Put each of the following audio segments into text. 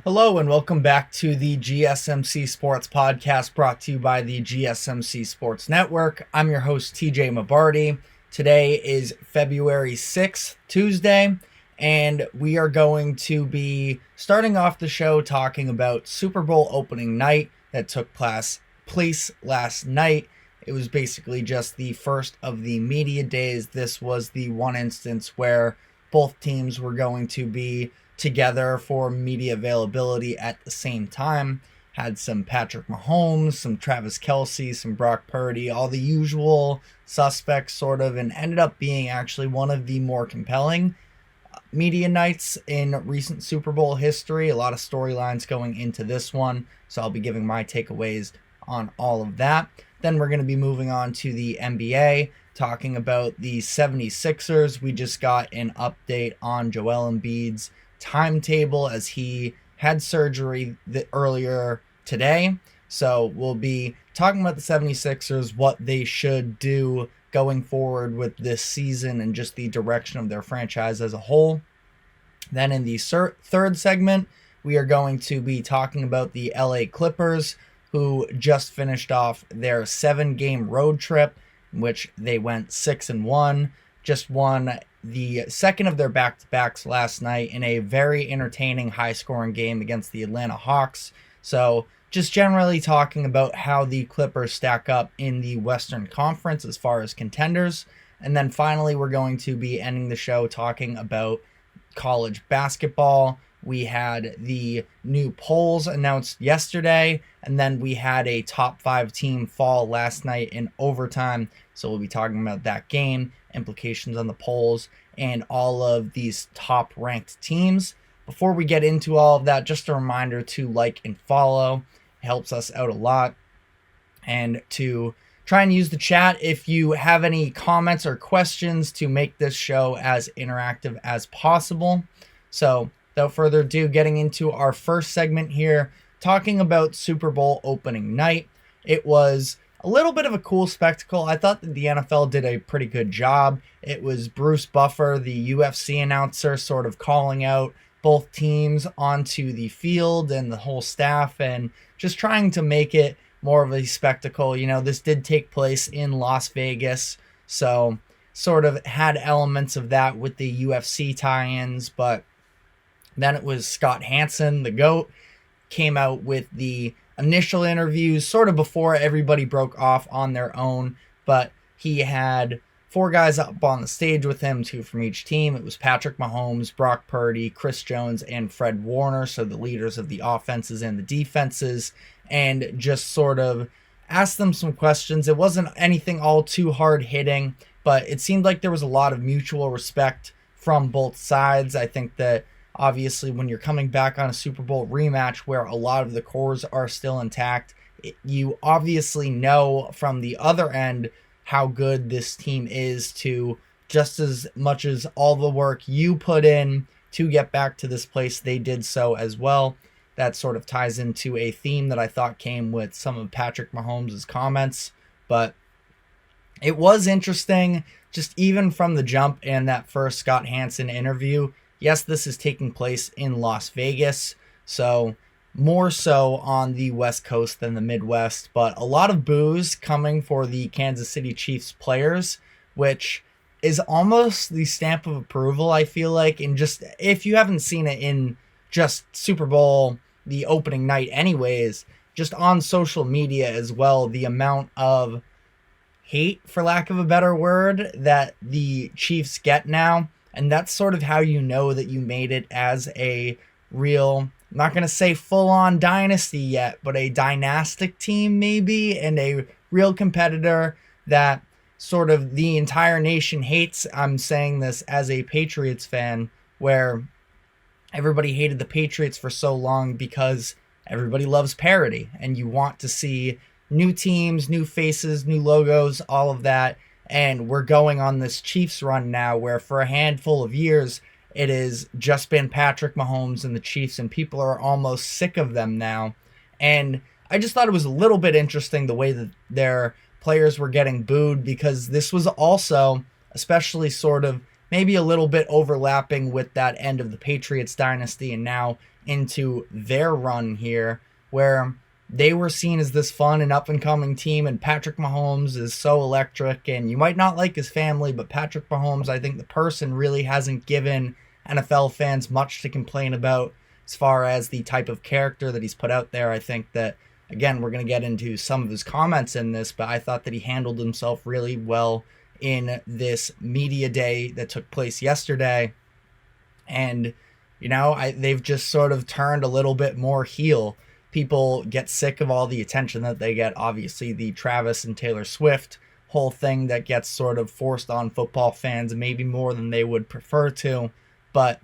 Hello and welcome back to the GSMC Sports Podcast brought to you by the GSMC Sports Network. I'm your host, TJ Mabarty. Today is February 6th, Tuesday, and we are going to be starting off the show talking about Super Bowl opening night that took place last night. It was basically just the first of the media days. This was the one instance where both teams were going to be together for media availability at the same time. Had some Patrick Mahomes, some Travis Kelce, some Brock Purdy, all the usual suspects sort of, and ended up being actually one of the more compelling media nights in recent Super Bowl history. A lot of storylines going into this one, so I'll be giving my takeaways on all of that. Then we're going to be moving on to the NBA, talking about the 76ers. We just got an update on Joel Embiid's timetable as he had surgery earlier today. So we'll be talking about the 76ers, what they should do going forward with this season and just the direction of their franchise as a whole. Then in the third segment, we are going to be talking about the LA Clippers, who just finished off their 7-game road trip, in which they went 6-1, just won the second of their back-to-backs last night in a very entertaining, high-scoring game against the Atlanta Hawks. So just generally talking about how the Clippers stack up in the Western Conference as far as contenders. And then finally, we're going to be ending the show talking about college basketball. We had the new polls announced yesterday, and then we had a top 5 team fall last night in overtime. So we'll be talking about that game, implications on the polls, and all of these top ranked teams. Before we get into all of that, just a reminder to like and follow. It helps us out a lot. And to try and use the chat if you have any comments or questions to make this show as interactive as possible. So without further ado, getting into our first segment here, talking about Super Bowl opening night. It was a little bit of a cool spectacle. I thought that the NFL did a pretty good job. It was Bruce Buffer, the UFC announcer, sort of calling out both teams onto the field and the whole staff and just trying to make it more of a spectacle. You know, this did take place in Las Vegas, so sort of had elements of that with the UFC tie-ins, but then it was Scott Hansen, the GOAT, came out with the initial interviews sort of before everybody broke off on their own, but he had 4 guys up on the stage with him, 2 from each team. It was Patrick Mahomes, Brock Purdy, Chris Jones, and Fred Warner, so the leaders of the offenses and the defenses, and just sort of asked them some questions. It wasn't anything all too hard hitting, but it seemed like there was a lot of mutual respect from both sides. I think that obviously, when you're coming back on a Super Bowl rematch where a lot of the cores are still intact, you obviously know from the other end how good this team is, to just as much as all the work you put in to get back to this place, they did so as well. That sort of ties into a theme that I thought came with some of Patrick Mahomes' comments, but it was interesting just even from the jump and that first Scott Hansen interview. Yes, this is taking place in Las Vegas, so more so on the West Coast than the Midwest, but a lot of boos coming for the Kansas City Chiefs players, which is almost the stamp of approval, I feel like. And just, if you haven't seen it in just Super Bowl, the opening night anyways, just on social media as well, the amount of hate, for lack of a better word, that the Chiefs get now. And that's sort of how you know that you made it as a real, I'm not going to say full-on dynasty yet, but a dynastic team maybe, and a real competitor that sort of the entire nation hates. I'm saying this as a Patriots fan, where everybody hated the Patriots for so long because everybody loves parity, and you want to see new teams, new faces, new logos, all of that. And we're going on this Chiefs run now where for a handful of years, it has just been Patrick Mahomes and the Chiefs, and people are almost sick of them now. And I just thought it was a little bit interesting the way that their players were getting booed, because this was also, especially sort of maybe a little bit overlapping with that end of the Patriots dynasty and now into their run here, where they were seen as this fun and up-and-coming team, and Patrick Mahomes is so electric, and you might not like his family, but Patrick Mahomes, I think the person, really hasn't given NFL fans much to complain about as far as the type of character that he's put out there. I think that, again, we're going to get into some of his comments in this, but I thought that he handled himself really well in this media day that took place yesterday. And, they've just sort of turned a little bit more heel. People get sick of all the attention that they get. Obviously, the Travis and Taylor Swift whole thing that gets sort of forced on football fans, maybe more than they would prefer to. But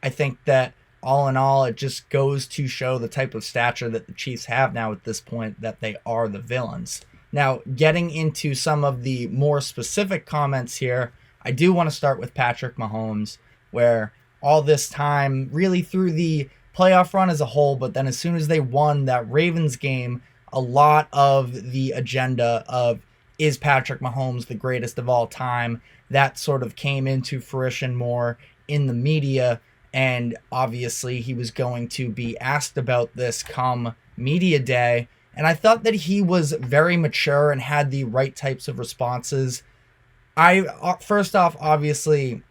I think that all in all, it just goes to show the type of stature that the Chiefs have now at this point, that they are the villains. Now, getting into some of the more specific comments here, I do want to start with Patrick Mahomes, where all this time, really through the playoff run as a whole, but then as soon as they won that Ravens game, a lot of the agenda of, is Patrick Mahomes the greatest of all time, that sort of came into fruition more in the media. And obviously he was going to be asked about this come media day. And I thought that he was very mature and had the right types of responses. First off, obviously,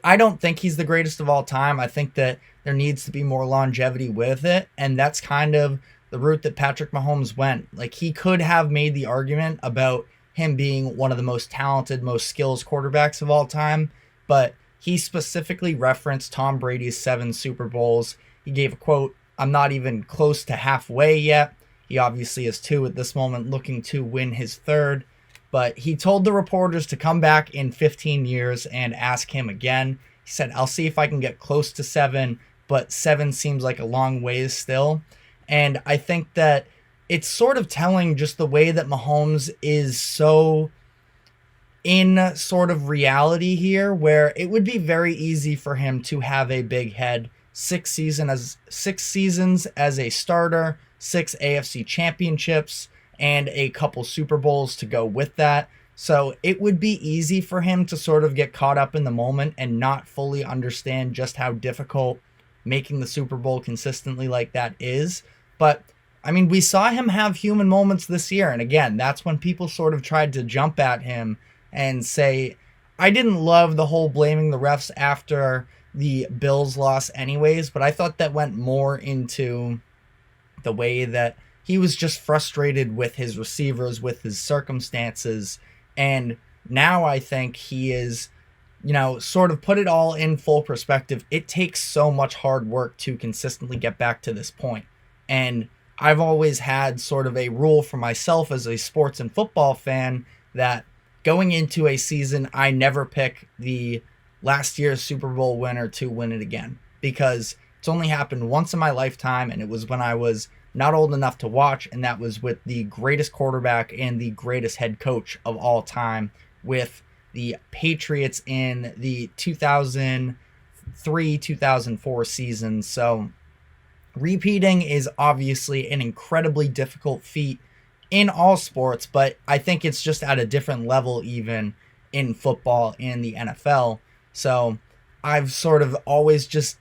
I don't think he's the greatest of all time. I think that there needs to be more longevity with it. And that's kind of the route that Patrick Mahomes went. He could have made the argument about him being one of the most talented, most skills quarterbacks of all time. But he specifically referenced Tom Brady's 7 Super Bowls. He gave a quote, "I'm not even close to halfway yet." He obviously has 2 at this moment, looking to win his 3rd. But he told the reporters to come back in 15 years and ask him again. He said, "I'll see if I can get close to 7, but 7 seems like a long ways still." And I think that it's sort of telling just the way that Mahomes is so in sort of reality here, where it would be very easy for him to have a big head. 6 seasons as a starter, 6 AFC championships, and a couple Super Bowls to go with that. So it would be easy for him to sort of get caught up in the moment and not fully understand just how difficult making the Super Bowl consistently like that is. But I mean, we saw him have human moments this year. And again, that's when people sort of tried to jump at him and say, I didn't love the whole blaming the refs after the Bills loss anyways, but I thought that went more into the way that he was just frustrated with his receivers, with his circumstances. And now I think he is, sort of put it all in full perspective. It takes so much hard work to consistently get back to this point. And I've always had sort of a rule for myself as a sports and football fan that going into a season, I never pick the last year's Super Bowl winner to win it again, because it's only happened once in my lifetime, and it was when I was not old enough to watch, and that was with the greatest quarterback and the greatest head coach of all time, with the Patriots in the 2003-2004 season. So repeating is obviously an incredibly difficult feat in all sports, but I think it's just at a different level even in football and the NFL. So I've sort of always just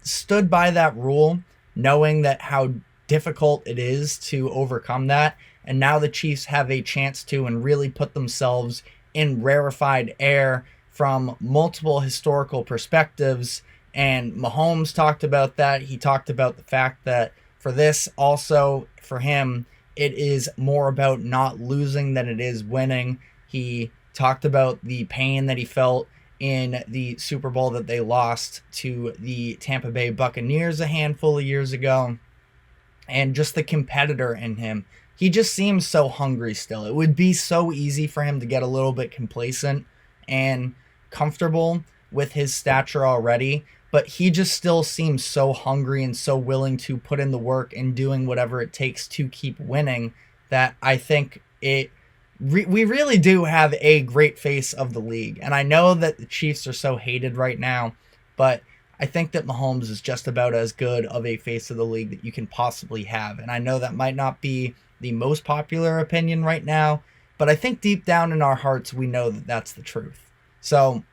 stood by that rule, knowing that how difficult it is to overcome that. And now the Chiefs have a chance to and really put themselves in rarefied air from multiple historical perspectives. And Mahomes talked about that. He talked about the fact that for this, also for him, it is more about not losing than it is winning. He talked about the pain that he felt in the Super Bowl that they lost to the Tampa Bay Buccaneers a handful of years ago, and just the competitor in him. He just seems so hungry still. It would be so easy for him to get a little bit complacent and comfortable with his stature already, but he just still seems so hungry and so willing to put in the work and doing whatever it takes to keep winning, that I think we really do have a great face of the league. And I know that the Chiefs are so hated right now, but I think that Mahomes is just about as good of a face of the league that you can possibly have. And I know that might not be the most popular opinion right now, but I think deep down in our hearts, we know that that's the truth. So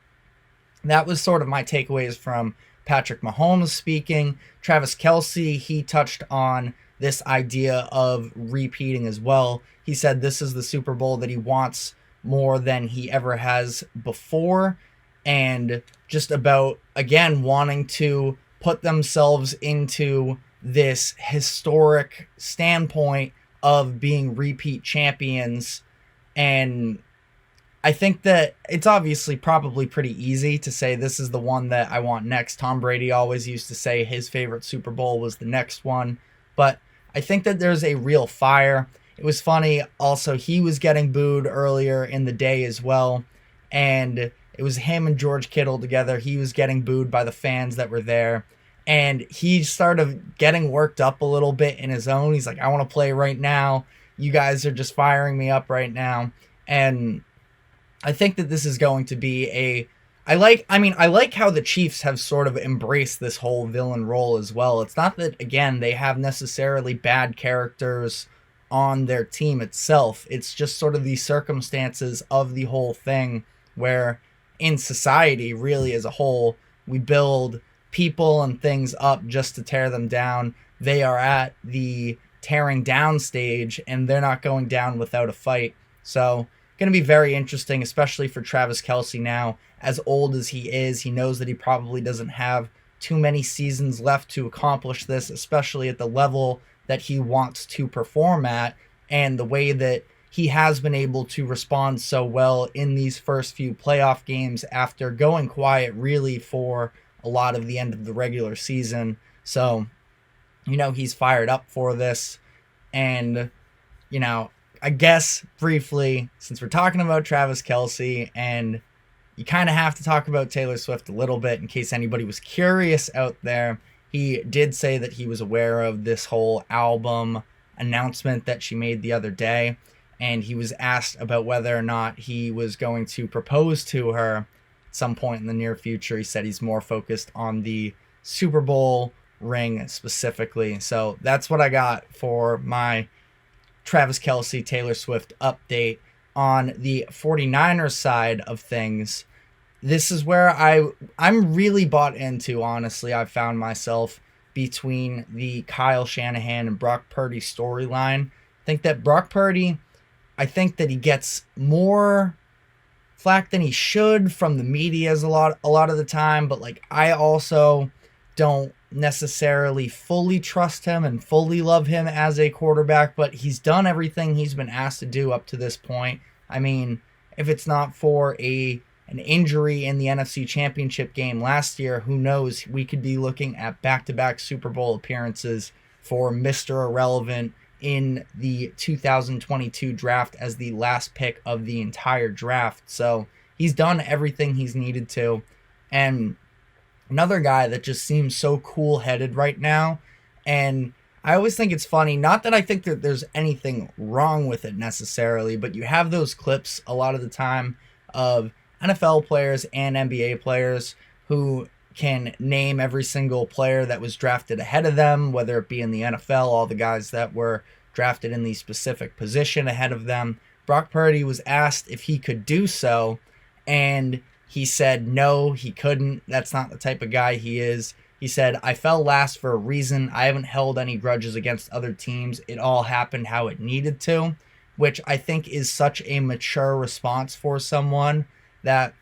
that was sort of my takeaways from Patrick Mahomes speaking. Travis Kelce, he touched on this idea of repeating as well. He said this is the Super Bowl that he wants more than he ever has before, and just about, again, wanting to put themselves into this historic standpoint of being repeat champions. And I think that it's obviously probably pretty easy to say this is the one that I want next. Tom Brady always used to say his favorite Super Bowl was the next one. But I think that there's a real fire. It was funny. Also, he was getting booed earlier in the day as well. And it was him and George Kittle together. He was getting booed by the fans that were there. And he started getting worked up a little bit in his own. He's like, I want to play right now. You guys are just firing me up right now. And I think that this is going to be I like how the Chiefs have sort of embraced this whole villain role as well. It's not that, again, they have necessarily bad characters on their team itself. It's just sort of the circumstances of the whole thing where in society, really as a whole, we build people and things up just to tear them down. They are at the tearing down stage, and they're not going down without a fight. So going to be very interesting, especially for Travis Kelce now. As old as he is, he knows that he probably doesn't have too many seasons left to accomplish this, especially at the level that he wants to perform at, and the way that he has been able to respond so well in these first few playoff games after going quiet really for a lot of the end of the regular season. So, he's fired up for this. And, I guess briefly, since we're talking about Travis Kelce, and you kind of have to talk about Taylor Swift a little bit in case anybody was curious out there, he did say that he was aware of this whole album announcement that she made the other day, and he was asked about whether or not he was going to propose to her at some point in the near future. He said he's more focused on the Super Bowl ring specifically. So that's what I got for my Travis Kelce, Taylor Swift update. On the 49ers side of things, this is where I'm really bought into, honestly. I've found myself between the Kyle Shanahan and Brock Purdy storyline. I think that Brock Purdy, he gets more flack than he should from the media a lot of the time, but I also don't necessarily fully trust him and fully love him as a quarterback, but he's done everything he's been asked to do up to this point. I mean, if it's not for an injury in the NFC Championship game last year, who knows? We could be looking at back-to-back Super Bowl appearances for Mr. Irrelevant in the 2022 draft as the last pick of the entire draft. So he's done everything he's needed to. And another guy that just seems so cool-headed right now, and I always think it's funny, not that I think that there's anything wrong with it necessarily, but you have those clips a lot of the time of NFL players and NBA players who can name every single player that was drafted ahead of them, whether it be in the NFL, all the guys that were drafted in the specific position ahead of them. Brock Purdy was asked if he could do so, and he said no, he couldn't. That's not the type of guy he is. He said, I fell last for a reason. I haven't held any grudges against other teams. It all happened how it needed to, which I think is such a mature response for someone that,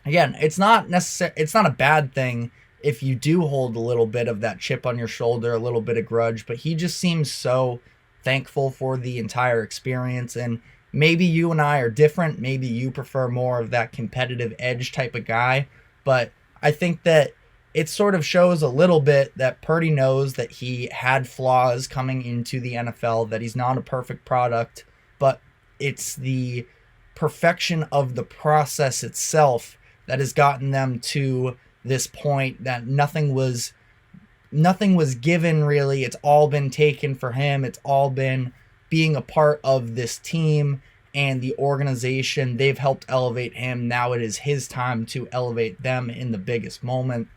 again, it's not a bad thing if you do hold a little bit of that chip on your shoulder, a little bit of grudge, but he just seems so thankful for the entire experience. And maybe you and I are different. Maybe you prefer more of that competitive edge type of guy, but I think that it sort of shows a little bit that Purdy knows that he had flaws coming into the NFL, that he's not a perfect product, but it's the perfection of the process itself that has gotten them to this point, that nothing was given really. It's all been taken for him. It's all been being a part of this team and the organization. They've helped elevate him. Now it is his time to elevate them in the biggest moment.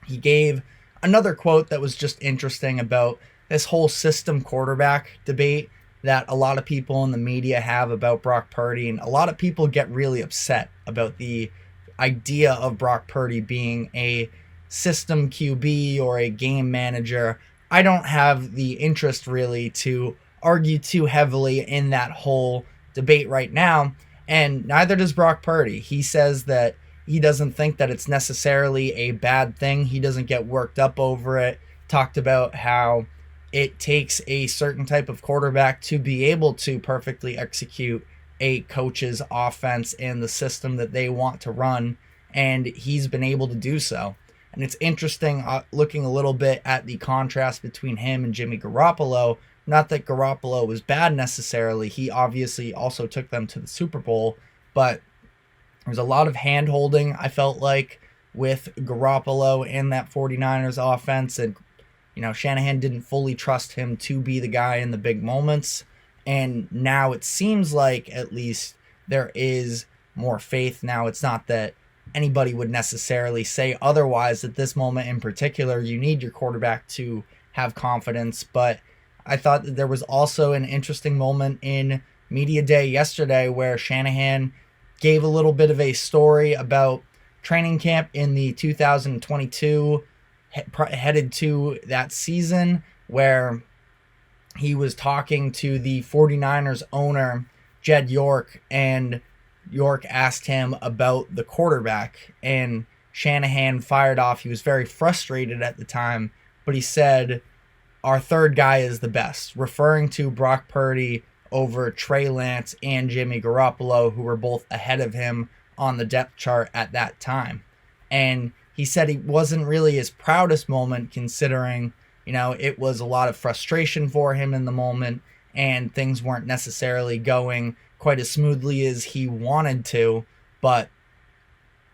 He gave another quote that was just interesting about this whole system quarterback debate that a lot of people in the media have about Brock Purdy, and a lot of people get really upset about the idea of Brock Purdy being a system QB or a game manager, I don't have the interest really to argue too heavily in that whole debate right now. And neither does Brock Purdy. He says that he doesn't think that it's necessarily a bad thing. He doesn't get worked up over it. Talked about how it takes a certain type of quarterback to be able to perfectly execute a coach's offense and the system that they want to run, and he's been able to do so. And it's interesting looking a little bit at the contrast between him and Jimmy Garoppolo. Not that Garoppolo was bad necessarily. He obviously also took them to the Super Bowl, but there's a lot of hand-holding, I felt like, with Garoppolo in that 49ers offense, and Shanahan didn't fully trust him to be the guy in the big moments. And now it seems like at least there is more faith now. It's not that anybody would necessarily say otherwise at this moment in particular. You need your quarterback to have confidence. But I thought that there was also an interesting moment in Media Day yesterday where Shanahan gave a little bit of a story about training camp in the 2022 headed to that season, where he was talking to the 49ers owner, Jed York, and York asked him about the quarterback, and Shanahan fired off. He was very frustrated at the time, but he said, "Our third guy is the best," referring to Brock Purdy over Trey Lance and Jimmy Garoppolo, who were both ahead of him on the depth chart at that time. And he said it wasn't really his proudest moment, considering, it was a lot of frustration for him in the moment and things weren't necessarily going quite as smoothly as he wanted to. But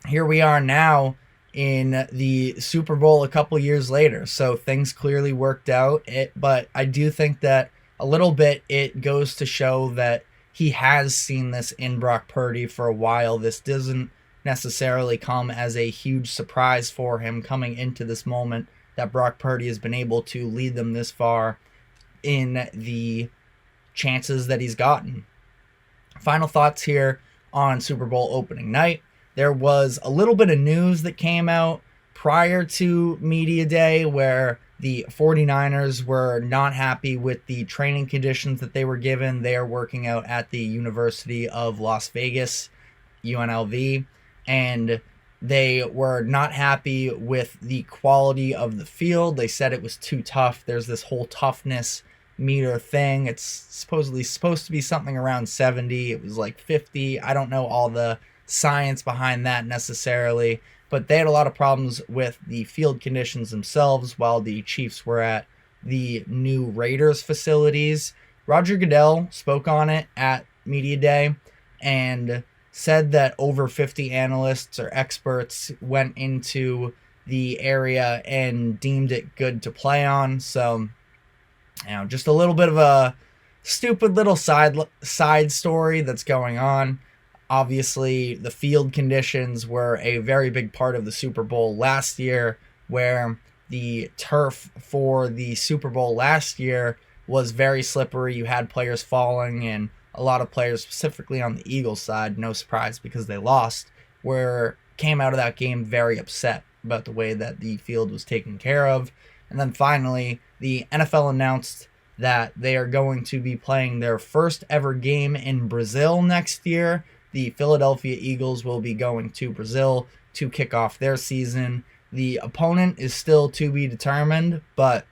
here we are now in the Super Bowl a couple years later. So things clearly worked out. But I do think that a little bit it goes to show that he has seen this in Brock Purdy for a while. This doesn't necessarily come as a huge surprise for him coming into this moment, that Brock Purdy has been able to lead them this far in the chances that he's gotten. Final thoughts here on Super Bowl opening night. There was a little bit of news that came out prior to Media Day where the 49ers were not happy with the training conditions that they were given. They are working out at the University of Las Vegas, UNLV, and they were not happy with the quality of the field. They said it was too tough. There's this whole toughness meter thing. It's supposedly supposed to be something around 70. It was like 50. I don't know all the science behind that necessarily, but they had a lot of problems with the field conditions themselves while the Chiefs were at the new Raiders facilities. Roger Goodell spoke on it at Media Day and said that over 50 analysts or experts went into the area and deemed it good to play on. So, just a little bit of a stupid little side story that's going on. Obviously, the field conditions were a very big part of the Super Bowl last year, where the turf for the Super Bowl last year was very slippery. You had players falling, and a lot of players, specifically on the Eagles side, no surprise because they lost, came out of that game very upset about the way that the field was taken care of. And then finally, the NFL announced that they are going to be playing their first ever game in Brazil next year. The Philadelphia Eagles will be going to Brazil to kick off their season. The opponent is still to be determined, but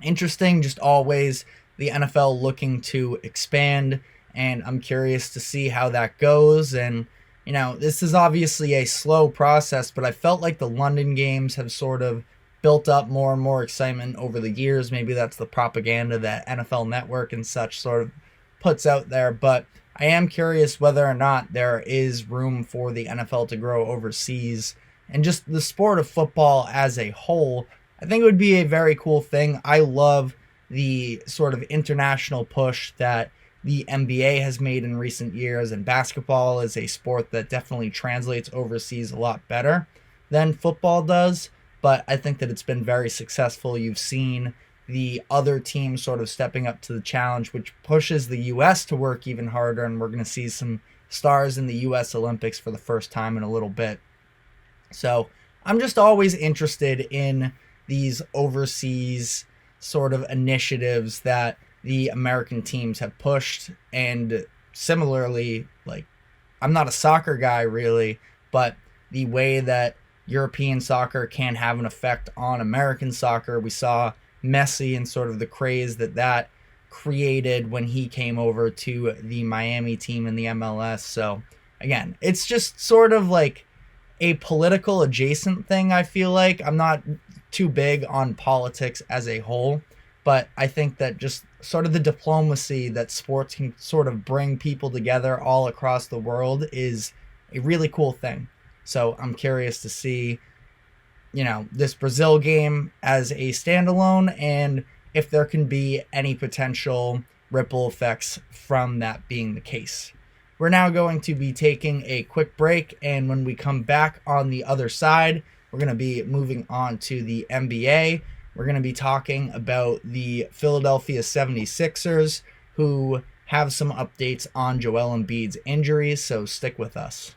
interesting, just always the NFL looking to expand, and I'm curious to see how that goes. And, this is obviously a slow process, but I felt like the London games have sort of built up more and more excitement over the years. Maybe that's the propaganda that NFL Network and such sort of puts out there, but I am curious whether or not there is room for the NFL to grow overseas and just the sport of football as a whole. I think it would be a very cool thing. I love the sort of international push that the NBA has made in recent years, and basketball is a sport that definitely translates overseas a lot better than football does, but I think that it's been very successful. You've seen the other teams sort of stepping up to the challenge, which pushes the U.S. to work even harder, and we're going to see some stars in the U.S. Olympics for the first time in a little bit. So I'm just always interested in these overseas sort of initiatives that the American teams have pushed. And similarly, like, I'm not a soccer guy really, but the way that European soccer can have an effect on American soccer. We saw Messi and sort of the craze that created when he came over to the Miami team in the MLS. So again, it's just sort of like a political adjacent thing. I feel like I'm not too big on politics as a whole, but I think that just sort of the diplomacy that sports can sort of bring people together all across the world is a really cool thing. So I'm curious to see, this Brazil game as a standalone, and if there can be any potential ripple effects from that being the case. We're now going to be taking a quick break, and when we come back on the other side, we're going to be moving on to the NBA. We're going to be talking about the Philadelphia 76ers, who have some updates on Joel Embiid's injuries, so stick with us.